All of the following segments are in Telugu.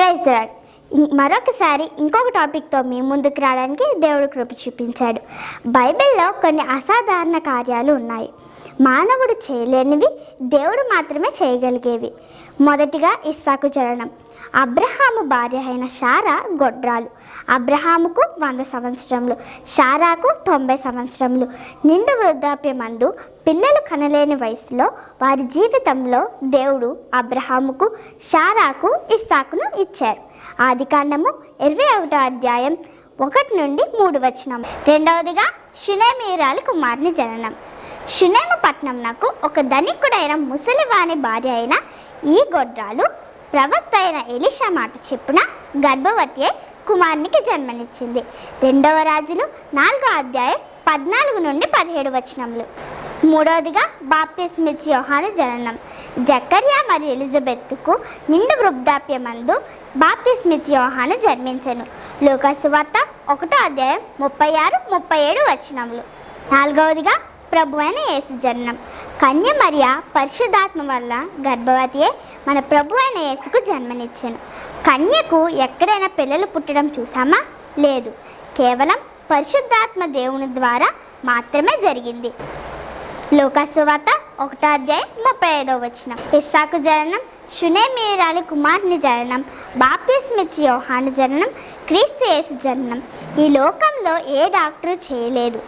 Praise the lord. మరొకసారి ఇంకొక టాపిక్తో మీ ముందుకు రావడానికి దేవుడు కృప చూపించాడు. బైబిల్లో కొన్ని అసాధారణ కార్యాలు ఉన్నాయి. మానవుడు చేయలేనివి దేవుడు మాత్రమే చేయగలిగేవి. మొదటిగా ఇస్సాకు జననం. అబ్రహాము భార్య అయిన శారా గొడ్రాలు. అబ్రహాముకు 100 సంవత్సరములు, శారాకు 90 సంవత్సరములు. నిండు వృద్ధాప్యమందు పిల్లలు కనలేని వయసులో వారి జీవితంలో దేవుడు అబ్రహాముకు, శారాకు ఇస్సాకును ఇచ్చారు. ఆదికాండము 21వ అధ్యాయం 1 నుండి 3 వచనం. రెండవదిగా షునేమీరాలి కుమారుని జననం. షునేము పట్టణంనకు ఒక ధనికుడైన ముసలివాని భార్య అయిన ఈ గొడ్రాలు ప్రవక్త అయిన ఎలీషా మాట చెప్పున గర్భవతి అయి కుమారునికి జన్మనిచ్చింది. 2వ రాజులు 4వ అధ్యాయం 14 నుండి 17 వచనములు. మూడవదిగా బాప్తిస్మిచ్చి యోహాను జననం. జకర్యా మరియు ఎలిజబెత్కు నిండు వృద్ధాప్యమందు బాప్తిస్మిచ్చి యోహాను జన్మించెను. లూకా సువార్త 1వ అధ్యాయం 36-37 వచనములు. నాలుగవదిగా ప్రభు అయిన యేసు జననం. కన్య మరియ పరిశుద్ధాత్మ వల్ల గర్భవతి అయి మన ప్రభు అయిన యేసుకు జన్మనిచ్చాను. కన్యకు ఎక్కడైనా పిల్లలు పుట్టడం చూసామా? లేదు, కేవలం పరిశుద్ధాత్మ దేవుని ద్వారా మాత్రమే జరిగింది. లూకా సువార్త 1వ అధ్యాయం 35వ వచనం. ఇస్సాకు జననం, షునేమీరాలి కుమారుని జననం, బాప్తిస్మిచ్చి యోహాను జననం, క్రీస్తు యేసు జననం. ఈ లోకంలో ఏ డాక్టరు చేయలేదు.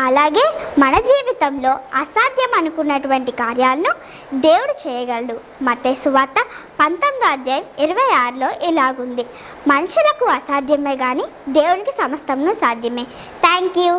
అలాగే మన జీవితంలో అసాధ్యం అనుకున్నటువంటి కార్యాలను దేవుడు చేయగలడు. మత్తయి సువార్త 19వ అధ్యాయం 26లో ఇలాగుంది: మనుషులకు అసాధ్యమే కానీ దేవునికి సమస్తమును సాధ్యమే. Thank you.